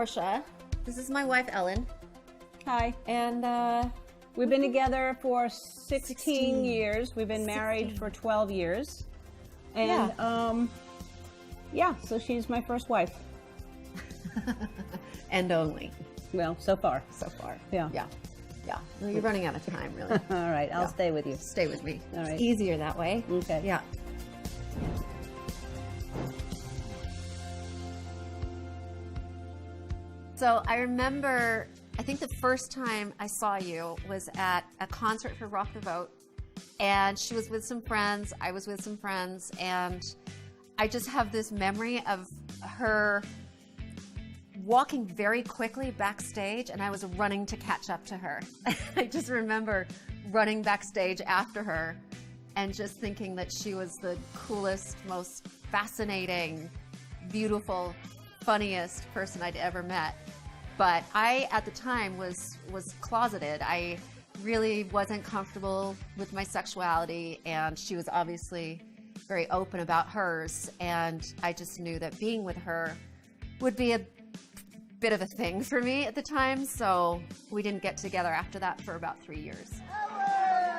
Portia. This is my wife, Ellen. Hi. And we've been together for 16 years. We've been married for 12 years. And yeah, so she's my first wife. And only. Well, so far. So far. Yeah. Yeah. Yeah. Well, you're running out of time, really. All right, I'll stay with you. Stay with me. All right. It's easier that way. Okay. Yeah. So I remember, I think the first time I saw you was at a concert for Rock the Vote, and she was with some friends, I was with some friends, and I just have this memory of her walking very quickly backstage, and I was running to catch up to her. I just remember running backstage after her and just thinking that she was the coolest, most fascinating, beautiful, funniest person I'd ever met. But I, at the time, was closeted. I really wasn't comfortable with my sexuality, and she was obviously very open about hers, and I just knew that being with her would be a bit of a thing for me at the time, so we didn't get together after that for about 3 years.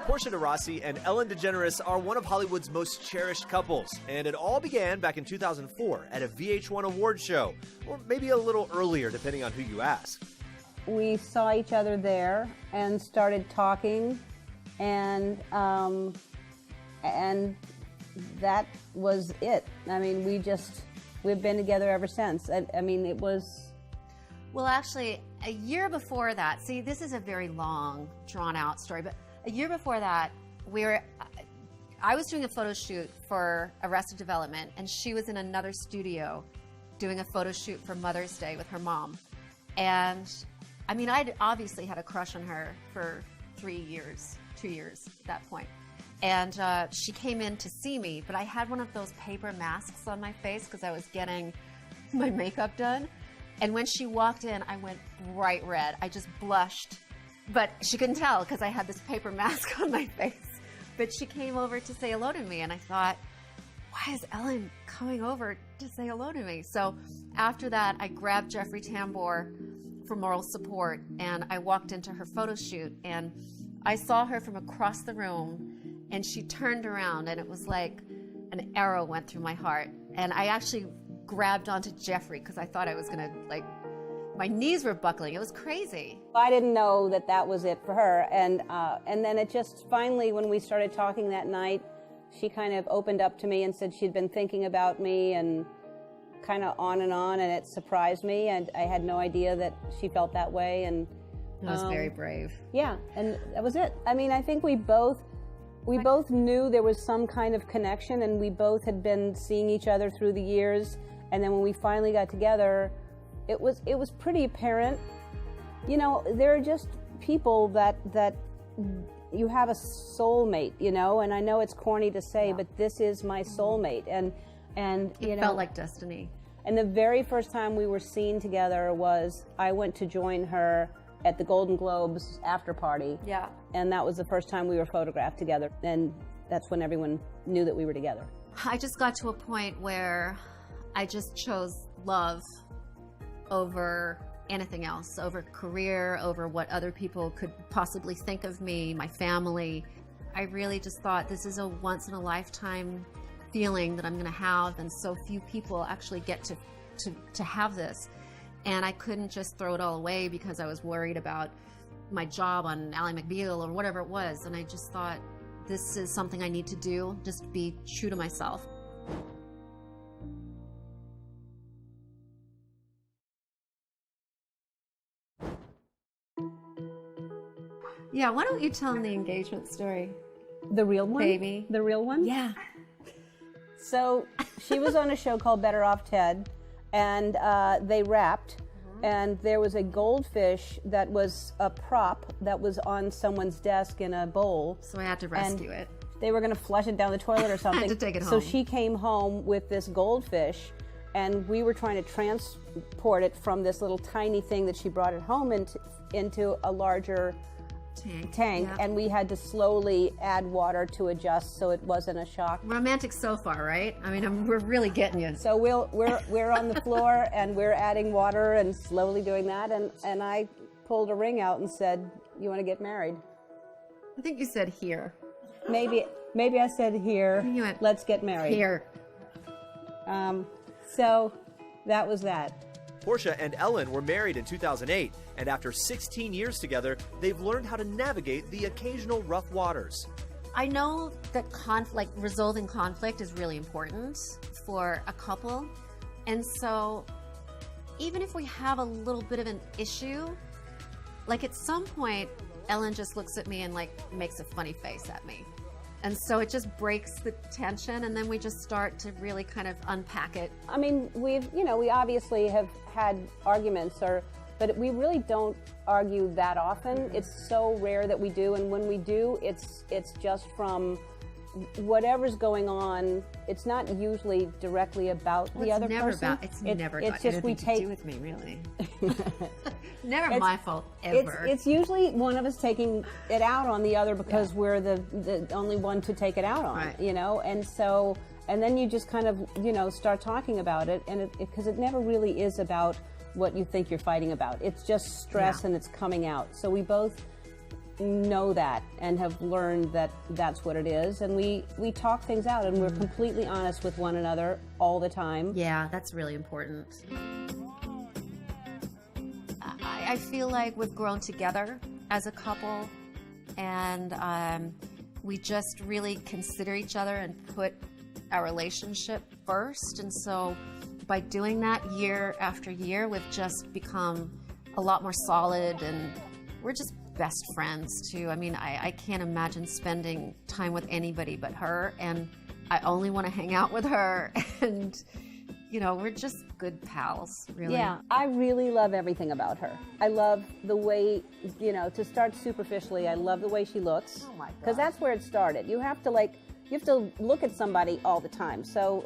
Portia de Rossi and Ellen DeGeneres are one of Hollywood's most cherished couples, and it all began back in 2004 at a VH1 award show, or maybe a little earlier depending on who you ask. We saw each other there and started talking, and that was it. I mean, we've been together ever since. I mean, it was... Well, actually, a year before that, see, this is a very long, drawn-out story, but a year before that, I was doing a photo shoot for Arrested Development, and she was in another studio doing a photo shoot for Mother's Day with her mom. And, I mean, I'd obviously had a crush on her for 2 years at that point. And she came in to see me, but I had one of those paper masks on my face because I was getting my makeup done. And when she walked in, I went bright red. I just blushed. But she couldn't tell because I had this paper mask on my face. But she came over to say hello to me, and I thought, why is Ellen coming over to say hello to me? So after that, I grabbed Jeffrey Tambor for moral support, and I walked into her photo shoot, and I saw her from across the room, and she turned around, and it was like an arrow went through my heart. And I actually grabbed onto Jeffrey because I thought I was gonna, like, my knees were buckling. It was crazy. I didn't know that that was it for her, and then it just finally, when we started talking that night, she kind of opened up to me and said she'd been thinking about me and kind of on, and it surprised me, and I had no idea that she felt that way. And that was very brave. Yeah, and that was it. I mean, I think we both knew there was some kind of connection, and we both had been seeing each other through the years, and then when we finally got together, it was pretty apparent. You know, there are just people that you have a soulmate, you know, and I know it's corny to say, but this is my soulmate, and you It know, felt like destiny. And the very first time we were seen together was I went to join her at the Golden Globes after party. Yeah. And that was the first time we were photographed together, and that's when everyone knew that we were together. I just got to a point where I just chose love over anything else, over career, over what other people could possibly think of me, my family. I really just thought this is a once-in-a-lifetime feeling that I'm going to have, and so few people actually get to have this. And I couldn't just throw it all away because I was worried about my job on Ally McBeal or whatever it was. And I just thought, this is something I need to do, just be true to myself. Yeah, why don't you tell them the engagement story? The real one? Baby. The real one? Yeah. So she was on a show called Better Off Ted, and they rapped, and there was a goldfish that was a prop that was on someone's desk in a bowl. So I had to rescue it. They were going to flush it down the toilet or something. I had to take it home. So she came home with this goldfish, and we were trying to transport it from this little tiny thing that she brought it home into a larger tank, Yeah. and we had to slowly add water to adjust so it wasn't a shock. Romantic so far, right? I mean, we're really getting you. So we're on the floor and we're adding water and slowly doing that, and I pulled a ring out and said, "You want to get married?" I think you said here. Maybe I said here. You went, let's get married. Here. So that was that. Portia and Ellen were married in 2008, and after 16 years together, they've learned how to navigate the occasional rough waters. I know that resolving conflict is really important for a couple. And so even if we have a little bit of an issue, like at some point, Ellen just looks at me and like makes a funny face at me. And so it just breaks the tension, and then we just start to really kind of unpack it. I mean, we obviously have had arguments, but we really don't argue that often. It's so rare that we do, and when we do, it's just from whatever's going on. It's not usually directly about the other person. It's never it's got just anything to do with me, really. Never my fault, ever. It's usually one of us taking it out on the other because we're the only one to take it out on, Right. and so, and then you just kind of, start talking about it, and because it never really is about what you think you're fighting about. It's just stress and it's coming out. So we both know that and have learned that that's what it is, and we talk things out, and we're completely honest with one another all the time. Yeah, that's really important. I feel like we've grown together as a couple, and we just really consider each other and put our relationship first. And so by doing that year after year, we've just become a lot more solid, and we're just best friends too. I mean, I can't imagine spending time with anybody but her, and I only want to hang out with her. And we're just good pals, really. Yeah, I really love everything about her. I love the way, to start superficially, I love the way she looks. Oh my God. Because that's where it started. You have to look at somebody all the time. So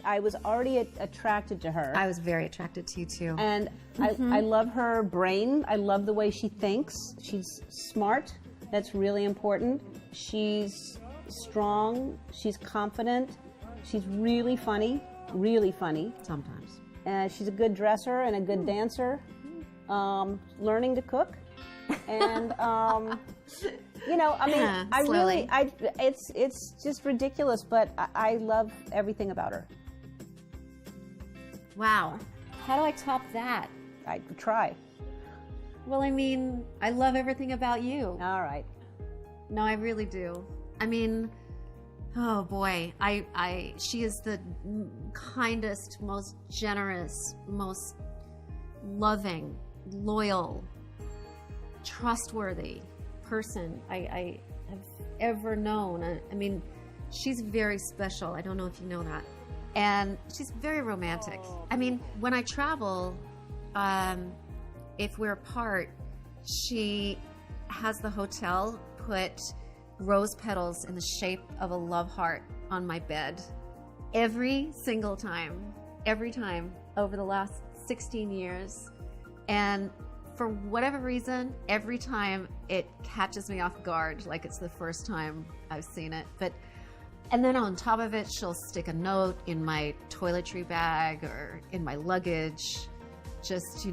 I was already attracted to her. I was very attracted to you too. And I love her brain. I love the way she thinks. She's smart. That's really important. She's strong. She's confident. She's really funny. Really funny. Sometimes. She's a good dresser and a good dancer. Learning to cook. And, I slowly. it's just ridiculous, but I love everything about her. Wow. How do I top that? I try. Well, I mean, I love everything about you. All right. No, I really do. I mean, oh boy, she is the kindest, most generous, most loving, loyal, trustworthy person I have ever known. I mean, she's very special. I don't know if you know that. And she's very romantic. I mean, when I travel, if we're apart, she has the hotel put rose petals in the shape of a love heart on my bed every single time, over the last 16 years. And for whatever reason, every time it catches me off guard, like it's the first time I've seen it. And then on top of it, she'll stick a note in my toiletry bag or in my luggage, just,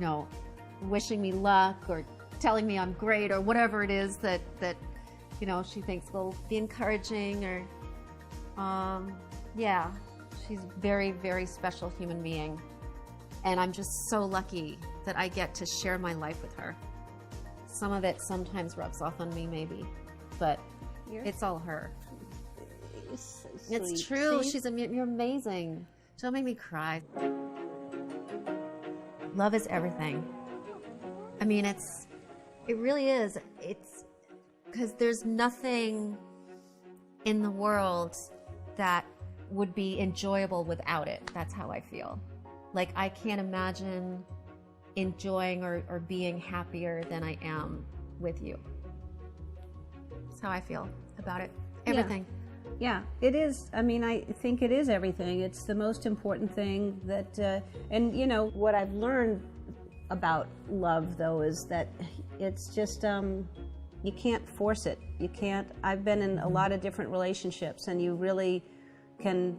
wishing me luck or telling me I'm great or whatever it is that she thinks will be encouraging. Or she's a very, very special human being, and I'm just so lucky that I get to share my life with her. Some of it sometimes rubs off on me, maybe, but it's all her. So It's sweet. true. See? You're amazing. Don't make me cry. Love is everything. I mean, it really is. It's because there's nothing in the world that would be enjoyable without it. That's how I feel. Like, I can't imagine enjoying or being happier than I am with you. That's how I feel about it. Everything. Yeah, it is. I mean, I think it is everything. It's the most important thing that, and what I've learned about love, though, is that it's just, can't force it. You can't. I've been in a lot of different relationships, and you really can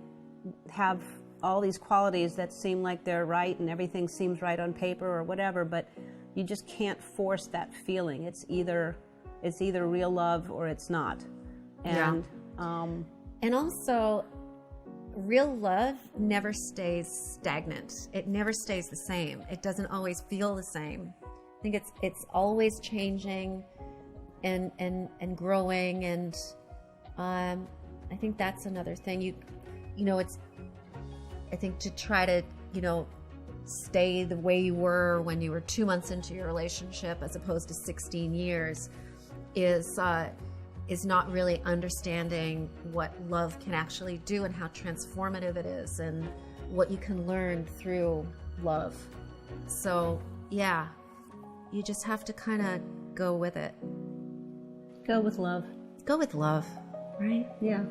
have all these qualities that seem like they're right and everything seems right on paper or whatever, but you just can't force that feeling. It's either real love or it's not. And and also, real love never stays stagnant. It never stays the same. It doesn't always feel the same. I think it's always changing and growing, and I think that's another thing. I think to try to stay the way you were when you were 2 months into your relationship as opposed to 16 years is not really understanding what love can actually do and how transformative it is and what you can learn through love. So yeah, you just have to kind of go with it. go with love. Go with love, right? Yeah.